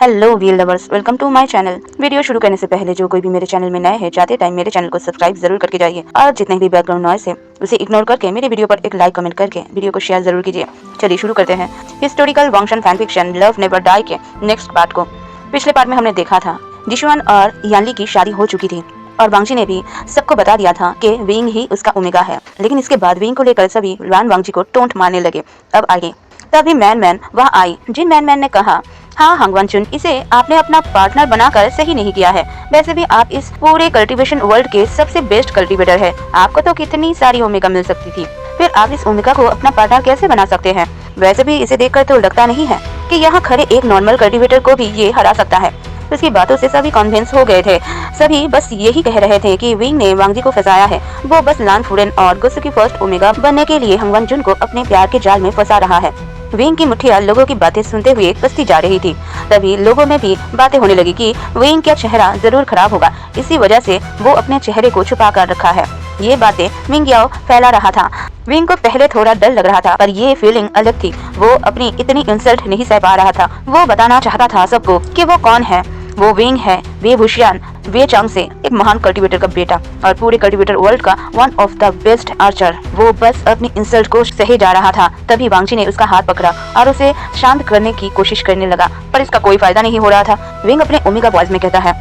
Hello wheel lovers, welcome to my channel. Video शुरू करने से पहले जो कोई भी मेरे चैनल में नए हैं जाते टाइम मेरे चैनल को सब्सक्राइब जरूर करके जाइए और जितने भी बैकग्राउंड नॉइस है उसे इग्नोर करके मेरे वीडियो पर एक लाइक कमेंट करके वीडियो को शेयर जरूर कीजिए। चलिए शुरू करते हैं historical Wangxian fan fiction love never die के नेक्स्ट पार्ट को। पिछले पार्ट में हमने देखा था जिशुआन और यानली की शादी हो चुकी थी और वांगजी ने भी सबको बता दिया था कि विंग ही उसका ओमेगा है। लेकिन इसके बाद विंग को लेकर सभी वान वांगजी को टोंट मारने लगे। अब आगे तभी मैन वहाँ आई। जिन मैन ने कहा, हाँ हंगवनचुन, इसे आपने अपना पार्टनर बनाकर सही नहीं किया है। वैसे भी आप इस पूरे कल्टीवेशन वर्ल्ड के सबसे बेस्ट कल्टीवेटर है। आपको तो कितनी सारी ओमेगा मिल सकती थी, फिर आप इस ओमेगा को अपना पार्टनर कैसे बना सकते हैं? वैसे भी इसे देखकर तो लगता नहीं है कि यहाँ खड़े एक नॉर्मल कल्टीवेटर को भी ये हरा सकता है। उसकी बातों से सभी कन्विंस हो गए थे। सभी बस यही कह रहे थे कि विंग ने वांगजी को फंसाया है। वो बस लान फुरेन और गुस्सू की फर्स्ट ओमेगा बनने के लिए हंगवनचुन को अपने प्यार के जाल में फंसा रहा है। विंग की मुठिया लोगों की बातें सुनते हुए कसती जा रही थी। तभी लोगों में भी बातें होने लगी कि विंग का चेहरा जरूर खराब होगा, इसी वजह से वो अपने चेहरे को छुपा कर रखा है। ये बातें मिंग याओ फैला रहा था। विंग को पहले थोड़ा डर लग रहा था, पर ये फीलिंग अलग थी। वो अपनी इतनी इंसल्ट नहीं सह पा रहा था। वो बताना चाहता था सबको कि वो कौन है। वो विंग है, वे भूशियान, वे चांग से एक महान कल्टीवेटर का बेटा और पूरे कल्टीवेटर वर्ल्ड का one of the best Archer. वो बस अपनी इंसल्ट को सहे जा रहा था। तभी वांगजी ने उसका हाथ पकड़ा और उसे शांत करने की कोशिश करने लगा, पर इसका कोई फायदा नहीं हो रहा था। विंग अपने ओमेगा वॉइस में कहता है,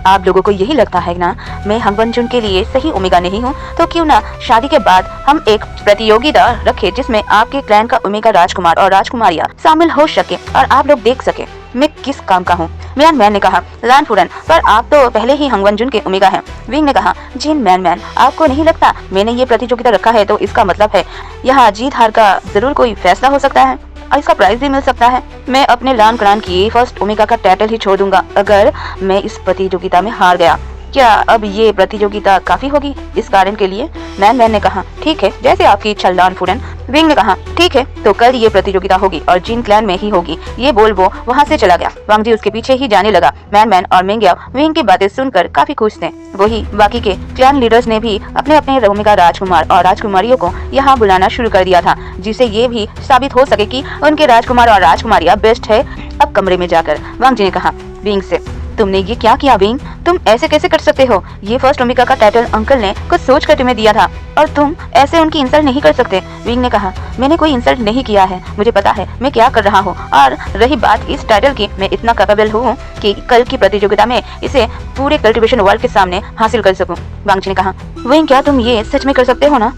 आप लोगों को यही लगता है ना मैं हंगवनचुन के लिए सही ओमेगा नहीं हूँ? तो क्यों ना शादी के बाद हम एक प्रतियोगिता रखें जिसमें आपके क्लैन का ओमेगा राजकुमार और राजकुमारियाँ शामिल हो सके और आप लोग देख सके मैं किस काम का हूँ। मैन ने कहा, लान फुरन, पर आप तो पहले ही हंगवनचुन के ओमेगा हैं। विंग ने कहा, जिन मैन आपको नहीं लगता मैंने ये प्रतियोगिता रखा है तो इसका मतलब है यहाँ जीत हार का जरूर कोई फैसला हो सकता है और इसका प्राइज भी मिल सकता है। मैं अपने लान क्लान की फर्स्ट ओमेगा का टाइटल ही छोड़ दूंगा अगर मैं इस प्रतियोगिता में हार गया। क्या अब ये प्रतियोगिता काफी होगी इस कारण के लिए? मैन ने कहा, ठीक है, जैसे आपकी इच्छा लान फुरन। विंग ने कहा, ठीक है, तो कल ये प्रतियोगिता होगी और जिन क्लैन में ही होगी। ये बोल वो वहाँ से चला गया। वांगजी उसके पीछे ही जाने लगा। मैन और मिंगयाओ विंग की बातें सुनकर काफी खुश थे। वही बाकी के क्लैन लीडर्स ने भी अपने अपने ओमेगा राजकुमार और राजकुमारियों को यहाँ बुलाना शुरू कर दिया था, जिससे ये भी साबित हो सके कि उनके राजकुमार और राजकुमारियाँ बेस्ट है। अब कमरे में जाकर वांगजी ने कहा विंग से, तुमने ये क्या किया विंग? तुम ऐसे कैसे कर सकते हो? ये फर्स्ट ओमेगा का टाइटल अंकल ने कुछ सोच कर तुम्हें दिया था और तुम ऐसे उनकी इंसल्ट नहीं कर सकते। विंग ने कहा, मैंने कोई इंसल्ट नहीं किया है, मुझे पता है मैं क्या कर रहा हूँ। और रही बात इस टाइटल की, मैं इतना कैपेबल हूँ कि कल की प्रतियोगिता में इसे पूरे कल्टीवेशन वर्ल्ड के सामने हासिल कर सकूँ। वांगजी ने कहा, विंग क्या तुम ये सच में कर सकते हो ना?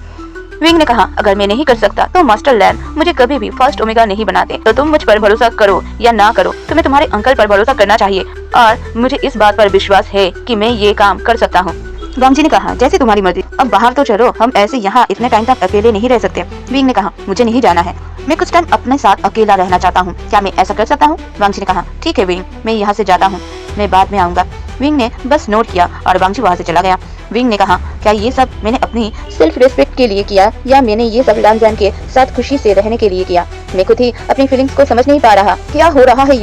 विंग ने कहा, अगर मैं नहीं कर सकता तो मास्टर लैन मुझे कभी भी फर्स्ट ओमेगा नहीं बनाते। तो तुम मुझ पर भरोसा करो या ना करो, तुम्हें तुम्हारे अंकल पर भरोसा करना चाहिए और मुझे इस बात पर विश्वास है कि मैं ये काम कर सकता हूँ। वांगजी ने कहा, जैसे तुम्हारी मर्जी, अब बाहर तो चलो, हम ऐसे यहाँ इतने टाइम तक अकेले नहीं रह सकते। विंग ने कहा, मुझे नहीं जाना है, मैं कुछ टाइम अपने साथ अकेला रहना चाहता हूँ, क्या मैं ऐसा कर सकता हूँ? वांगजी ने कहा, ठीक है विंग, मैं यहाँ से जाता हूँ, मैं बाद में आऊंगा। विंग ने बस नोट किया और वांगजी वहाँ से चला गया। विंग ने कहा, क्या ये सब मैंने अपनी सेल्फ रेस्पेक्ट के लिए किया या मैंने ये सब लान के साथ खुशी से रहने के लिए किया? मैं खुद ही अपनी फीलिंग्स को समझ नहीं पा रहा। क्या हो रहा है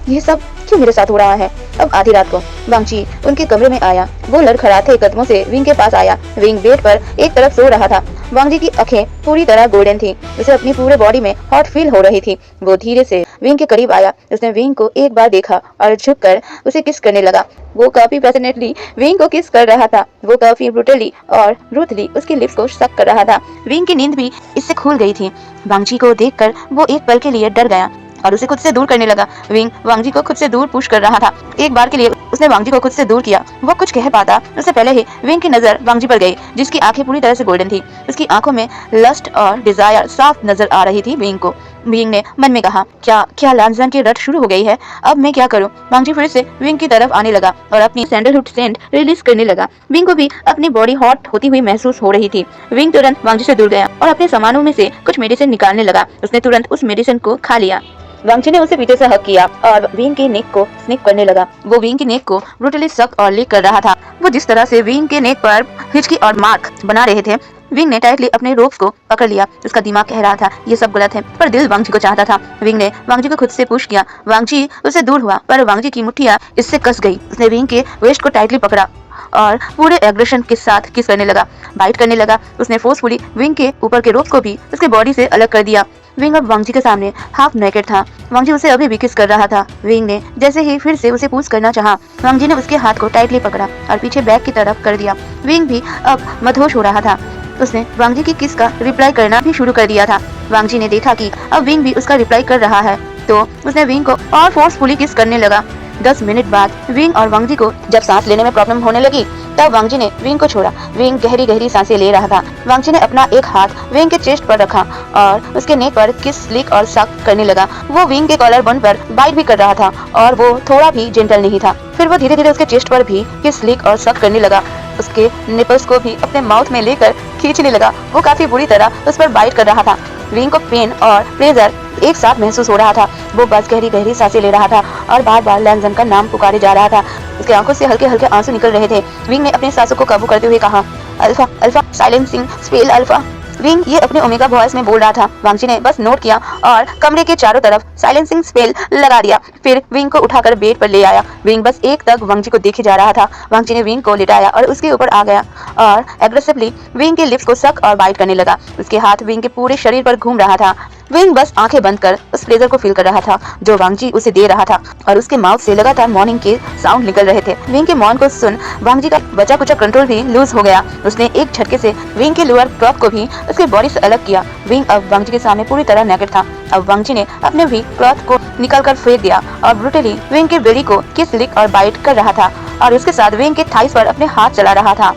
ये सब क्यों मेरे साथ हो रहा है? अब आधी रात को वांगजी उनके कमरे में आया। वो लड़खड़ाते कदमों से विंग के पास आया। विंग बेड पर एक तरफ सो रहा था। वांगजी की आंखें पूरी तरह गोल्डन थी, उसे अपनी पूरे बॉडी में हॉट फील हो रही थी। वो धीरे से विंग के करीब आया। उसने विंग को एक बार देखा और झुककर उसे किस करने लगा। वो काफी पैशनेटली विंग को किस कर रहा था। वो काफी ब्रूटली और रूथली उसके लिप्स को सक कर रहा था। विंग की नींद भी इससे खुल गई थी। वांगजी को देखकर वो एक पल के लिए डर गया और उसे खुद से दूर करने लगा। विंग वांगजी को खुद से दूर पुश कर रहा था। एक बार के लिए उसने वांगजी को खुद से दूर किया। वो कुछ कह पाता उससे पहले ही विंग की नजर वांगजी पर गई, जिसकी आंखें पूरी तरह से गोल्डन थी। उसकी आंखों में लस्ट और डिजायर साफ नजर आ रही थी विंग को। विंग ने मन में कहा, क्या लानजान की रट शुरू हो गई है? अब मैं क्या करूं? वांगजी फिर से विंग की तरफ आने लगा और अपनी सैंडलवुड सेंट रिलीज करने लगा। विंग को भी अपनी बॉडी हॉट होती हुई महसूस हो रही थी। विंग तुरंत वांगजी से दूर गया और अपने सामानों में से कुछ मेडिसिन निकालने लगा। उसने तुरंत उस मेडिसिन को खा लिया। वांगजी ने उसे पीछे से हक किया और विंग की नेक को स्निक करने लगा। वो विंग की नेक को ब्रूटली सक और लिक कर रहा था। वो जिस तरह से विंग के नेक पर हिचकी और मार्क बना रहे थे, विंग ने टाइटली अपने रोप्स को पकड़ लिया। उसका दिमाग कह रहा था ये सब गलत है, पर दिल वांगजी को चाहता था। विंग ने वांगजी को खुद से पुश किया। वांगजी उससे दूर हुआ, पर वांगजी की मुट्ठियां इससे कस गई। उसने विंग के वेस्ट को टाइटली पकड़ा। और पूरे एग्रेशन के साथ किस करने लगा, बाइट करने लगा। उसने फोर्सफुली विंग के ऊपर के रोप को भी उसके बॉडी से अलग कर दिया। विंग अब वांग जी के सामने हाफ नेकेड था। वांग जी उसे अभी भी किस कर रहा था। विंग ने जैसे ही फिर से उसे पुश करना चाहा, वांग जी ने उसके हाथ को टाइटली पकड़ा और पीछे बैक की तरफ कर दिया। विंग भी अब मदहोश हो रहा था। उसने वांग जी की किस का रिप्लाई करना भी शुरू कर दिया था। वांग जी ने देखा कि अब विंग भी उसका रिप्लाई कर रहा है, तो उसने विंग को और फोर्सफुली किस करने लगा। 10 मिनट बाद विंग और वांग जी को जब सांस लेने में प्रॉब्लम होने लगी, तब वांग जी ने विंग को छोड़ा। विंग गहरी गहरी सांसें ले रहा था। वांग जी ने अपना एक हाथ विंग के चेस्ट पर रखा और उसके नेक पर किस लिक और सक करने लगा। वो विंग के कॉलर बन पर बाइट भी कर रहा था और वो थोड़ा भी जेंटल नहीं था। फिर वो धीरे धीरे उसके चेस्ट पर भी किस लिक और सक करने लगा। उसके निपल्स को भी अपने माउथ में लेकर खींचने लगा। वो काफी बुरी तरह उस पर बाइट कर रहा था। विंग को पेन और प्लेजर एक साथ महसूस हो रहा था। वो बस गहरी गहरी सांसें ले रहा था और बार बार लैंगजन का नाम पुकारे जा रहा था। उसकी आंखों से हल्के हल्के आंसू निकल रहे थे। विंग ने अपने सांसों को काबू करते हुए कहा, alpha alpha silencing spell alpha. Wing ये अपने ओमेगा वॉइस में बोल रहा था। वांग जी ने बस नोट किया और कमरे के चारों तरफ साइलेंसिंग स्पेल लगा दिया। फिर विंग को उठाकर बेड पर ले आया। विंग बस एक तक वांग जी को देखे जा रहा था। वांग जी ने विंग को लिटाया और उसके ऊपर आ गया और एग्रेसिवली विंग के लिप्स को सक और बाइट करने लगा। उसके हाथ विंग के पूरे शरीर पर घूम रहा था। विंग बस आंखें बंद कर उस प्लेजर को फील कर रहा था जो वांग जी उसे दे रहा था और उसके माउथ से लगातार मॉर्निंग के साउंड निकल रहे थे। विंग के मॉर्न को सुन वांग जी का बचा कुचा कंट्रोल भी लूज हो गया। उसने एक झटके से विंग के लोअर क्लॉथ को भी उसके बॉडी से अलग किया। विंग अब वांग जी के सामने पूरी तरह नेकेड था। अब वांग जी ने अपने भी क्लॉथ को निकाल कर फेंक दिया और ब्रूटली विंग के बेली को किस लिक और बाइट कर रहा था और उसके साथ विंग के थाइस पर अपने हाथ चला रहा था।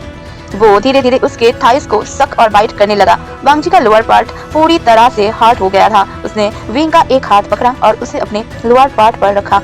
वो धीरे धीरे उसके थाइस को सक और बाइट करने लगा। वांग जी का लोअर पार्ट पूरी तरह से हार्ड हो गया था। उसने विंग का एक हाथ पकड़ा और उसे अपने लोअर पार्ट पर रखा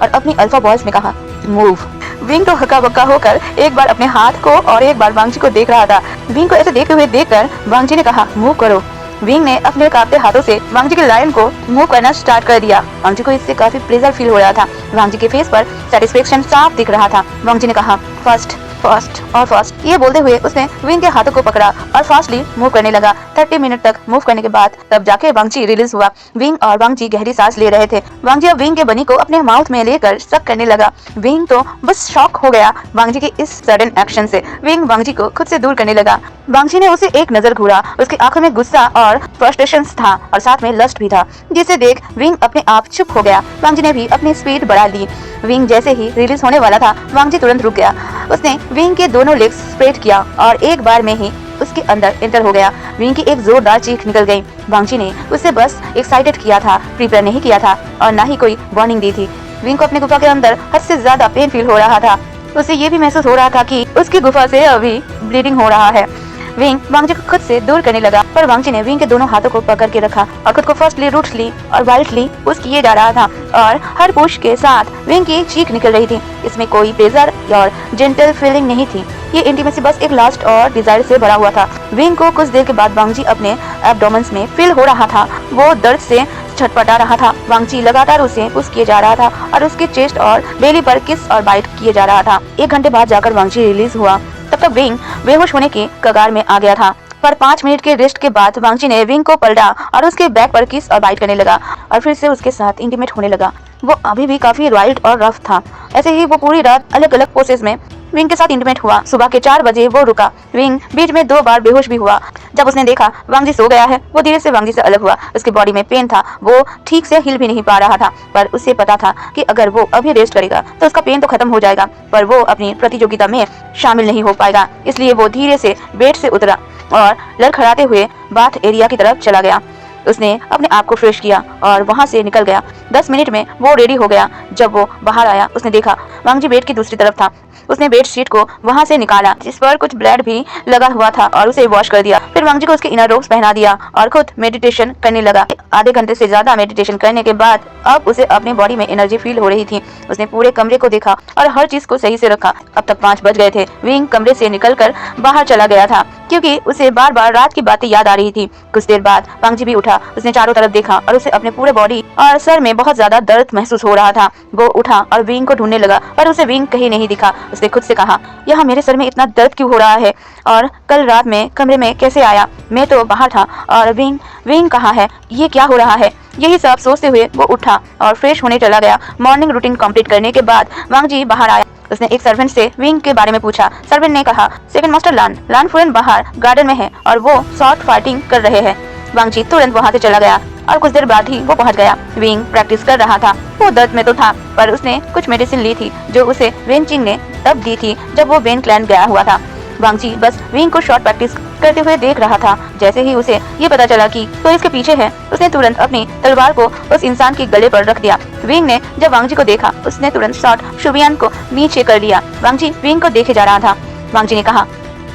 और अपनी अल्फा वॉइस में कहा, मूव। विंग तो हक्का बक्का होकर एक बार अपने हाथ को और एक बार वांग जी को देख रहा था। विंग को ऐसे देखते हुए देखकर वांग जी ने कहा, मूव करो। विंग ने अपने कांपते हाथों से वांग जी के लाइन को मूव करना स्टार्ट कर दिया। वांग जी को इससे काफी प्लेजर फील हो रहा था। वांग जी के फेस पर सेटिस्फेक्शन साफ दिख रहा था। वांग जी ने कहा, फर्स्ट फास्ट और फास्ट। ये बोलते हुए उसने विंग के हाथों को पकड़ा और फास्टली मूव करने लगा। 30 मिनट तक मूव करने के बाद तब जाके वांग जी रिलीज हुआ। विंग और वांग जी गहरी सांस ले रहे थे। वांग जी अब विंग के बनी को अपने माउथ में लेकर सक करने लगा। विंग तो बस शॉक हो गया वांग जी के इस सडन एक्शन से। विंग वांग जी को खुद से दूर करने लगा। वांग जी ने उसे एक नजर घूरा। उसकी आंखों में गुस्सा और फ्रस्ट्रेशन था और साथ में लस्ट भी था, जिसे देख विंग अपने आप चुप हो गया। वांग जी ने भी अपनी स्पीड बढ़ा ली। विंग जैसे ही रिलीज होने वाला था, वांग जी तुरंत रुक गया। उसने विंग के दोनों लेग्स स्प्रेड किया और एक बार में ही उसके अंदर एंटर हो गया। विंग की एक जोरदार चीख निकल गई। वांग जी ने उसे बस एक्साइटेड किया था, प्रिपेयर नहीं किया था और ना ही कोई वार्निंग दी थी। विंग को अपने गुफा के अंदर हद से ज्यादा पेन फील हो रहा था। उसे ये भी महसूस हो रहा था कि उसकी गुफा से अभी ब्लीडिंग हो रहा है। विंग वांग जी को खुद से दूर करने लगा, पर वांग जी ने विंग के दोनों हाथों को पकड़ के रखा और खुद को फर्स्टली रूटली और वाइल्डली पुश किए जा रहा था और हर पुश के साथ विंग की चीख निकल रही थी। इसमें कोई प्लेजर और जेंटल फीलिंग नहीं थी। ये इंटीमेसी बस एक लास्ट और डिजायर से भरा हुआ था। विंग को कुछ देर के बाद वांग जी अपने एब्डोमेंस में फील हो रहा था। वो दर्द से छटपटा रहा था। वांग जी लगातार उसे पुश किए जा रहा था और उसके चेस्ट और बेली पर किस और बाइट किए जा रहा था। 1 घंटे बाद जाकर वांग जी रिलीज हुआ। तब तक विंग बेहोश होने के कगार में आ गया था, पर 5 मिनट के रेस्ट के बाद वांग जी ने विंग को पलटा और उसके बैक पर किस और बाइट करने लगा और फिर से उसके साथ इंटीमेट होने लगा। वो अभी भी काफी रॉयल और रफ था। ऐसे ही वो पूरी रात अलग अलग पोसेस में विंग के साथ इंटीमेट हुआ। सुबह के 4 बजे वो रुका। विंग बीच में 2 बार बेहोश भी हुआ। जब उसने देखा वांग जी सो गया है, वो धीरे से वांग जी से अलग हुआ। उसके बॉडी में पेन था। वो ठीक से हिल भी नहीं पा रहा था, पर उसे पता था कि अगर वो अभी रेस्ट करेगा तो उसका पेन तो खत्म हो जाएगा, पर वो अपनी प्रतियोगिता में शामिल नहीं हो पाएगा। इसलिए वो धीरे से बेड से उतरा और लड़खड़ाते हुए बाथ एरिया की तरफ चला गया। उसने अपने आप को फ्रेश किया और वहां से निकल गया। 10 मिनट में वो रेडी हो गया। जब वो बाहर आया, उसने देखा वांग जी बेड की दूसरी तरफ था। उसने बेड शीट को वहां से निकाला जिस पर कुछ ब्लड भी लगा हुआ था और उसे वॉश कर दिया। फिर वांग जी को उसके इनर रोब्स पहना दिया और खुद मेडिटेशन करने लगा। आधे घंटे से ज्यादा मेडिटेशन करने के बाद अब उसे अपनी बॉडी में एनर्जी फील हो रही थी। उसने पूरे कमरे को देखा और हर चीज को सही से रखा। अब तक 5 बज गए थे। विंग कमरे से निकलकर बाहर चला गया था क्योंकि उसे बार बार रात की बातें याद आ रही थी। कुछ देर बाद वांग जी भी उठा। उसने चारों तरफ देखा और उसे अपने पूरे बॉडी और सर में बहुत ज्यादा दर्द महसूस हो रहा था। वो उठा और विंग को ढूंढने लगा, पर उसे विंग कहीं नहीं दिखा। उसने खुद से कहा, यहाँ मेरे सर में इतना दर्द क्यों हो रहा है और कल रात में कमरे में कैसे आया? मैं तो बाहर था और विंग कहाँ है? ये क्या हो रहा है? यही सब सोचते हुए वो उठा और फ्रेश होने चला गया। मॉर्निंग रूटीन कंप्लीट करने के बाद वांग जी बाहर आया। उसने एक सर्वेंट से विंग के बारे में पूछा। सर्वेंट ने कहा सेकंड मास्टर लान फुरेन बाहर गार्डन में है और वो शॉर्ट फाइटिंग कर रहे हैं। वांग जी तुरंत वहाँ से चला गया और कुछ देर बाद ही वो पहुँच गया। विंग प्रैक्टिस कर रहा था। वो दर्द में तो था पर उसने कुछ मेडिसिन ली थी जो उसे वेन चिंग ने तब दी थी जब वो वेन क्लैन गया हुआ था। वांग जी बस विंग को शॉर्ट प्रैक्टिस करते हुए देख रहा था। जैसे ही उसे ये पता चला कि तो इसके पीछे है, उसने तुरंत अपनी तलवार को उस इंसान के गले पर रख दिया। विंग ने जब वांग जी को देखा उसने तुरंत शॉट शुबियान को नीचे कर लिया। वांग जी विंग को देखे जा रहा था। वांग जी ने कहा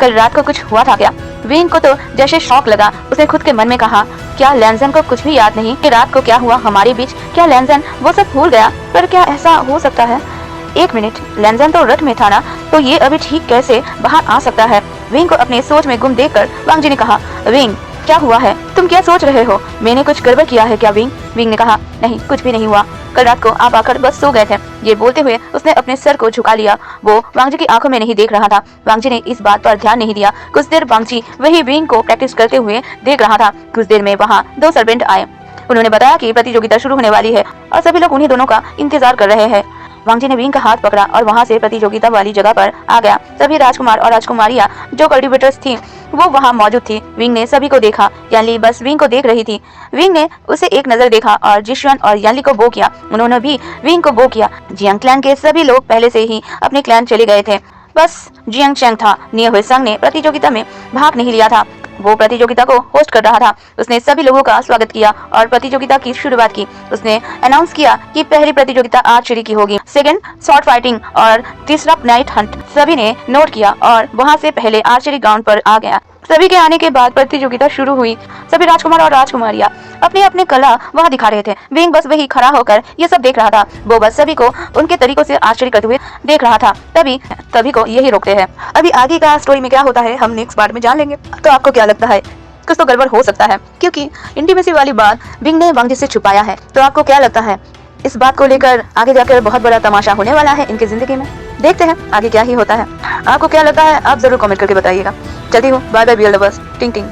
कल रात को कुछ हुआ था क्या? विंग को तो जैसे शौक लगा। उसने खुद के मन में कहा क्या लैंजन को कुछ भी याद नहीं कि रात को क्या हुआ हमारे बीच? क्या लैंजन वो सब भूल गया? पर क्या ऐसा हो सकता है? एक मिनट, लैंजन तो रथ में था ना, तो ये अभी ठीक कैसे बाहर आ सकता है? विंग को अपने सोच में गुम देखकर वांग जी ने कहा विंग क्या हुआ है? तुम क्या सोच रहे हो? मैंने कुछ गड़बड़ किया है क्या विंग? विंग ने कहा नहीं, कुछ भी नहीं हुआ। कल रात को आप आकर बस सो गए थे। ये बोलते हुए उसने अपने सर को झुका लिया। वो वांग जी की आंखों में नहीं देख रहा था। वांग जी ने इस बात पर ध्यान नहीं दिया। कुछ देर वांग जी वही विंग को प्रैक्टिस करते हुए देख रहा था। कुछ देर में वहाँ 2 सर्वेंट आए। उन्होंने बताया कि प्रतियोगिता शुरू होने वाली है और सभी लोग उन्हीं दोनों का इंतजार कर रहे हैं। वांग जी ने विंग का हाथ पकड़ा और वहाँ से प्रतियोगिता वाली जगह पर आ गया। सभी राजकुमार और राजकुमारियाँ जो कल्टिवेटर्स थी वो वहाँ मौजूद थी। विंग ने सभी को देखा। यानली बस विंग को देख रही थी। विंग ने उसे एक नजर देखा और जिशुआन और यानली को बो किया। उन्होंने भी विंग को बो किया। जियांग क्लैन के सभी लोग पहले से ही अपने क्लैन चले गए थे। बस जियांग चैंग था। निये हुए संग ने प्रतियोगिता में भाग नहीं लिया था। वो प्रतियोगिता को होस्ट कर रहा था। उसने सभी लोगों का स्वागत किया और प्रतियोगिता की शुरुआत की। उसने अनाउंस किया कि पहली प्रतियोगिता आर्चरी की होगी, सेकंड शॉर्ट फाइटिंग और तीसरा नाइट हंट। सभी ने नोट किया और वहां से पहले आर्चरी ग्राउंड पर आ गया। सभी के आने के बाद प्रतियोगिता शुरू हुई। सभी राजकुमार और राजकुमारियां अपनी अपनी कला वहाँ दिखा रहे थे। विंग बस वही खड़ा होकर ये सब देख रहा था। वो बस सभी को उनके तरीकों से आश्चर्य करते हुए देख रहा था। तभी को यही रोकते हैं। अभी आगे का स्टोरी में क्या होता है हम नेक्स्ट पार्ट में जान लेंगे। तो आपको क्या लगता है? कुछ तो गड़बड़ हो सकता है क्योंकि इंटीमेसी वाली बात विंग ने वांग जी से छुपाया है। तो आपको क्या लगता है? इस बात को लेकर आगे जाकर बहुत बड़ा तमाशा होने वाला है इनकी जिंदगी में। देखते हैं आगे क्या ही होता है। आपको क्या लगता है आप जरूर कमेंट करके बताइएगा। चलती हूँ, bye bye, be all the best, टिंग टिंग।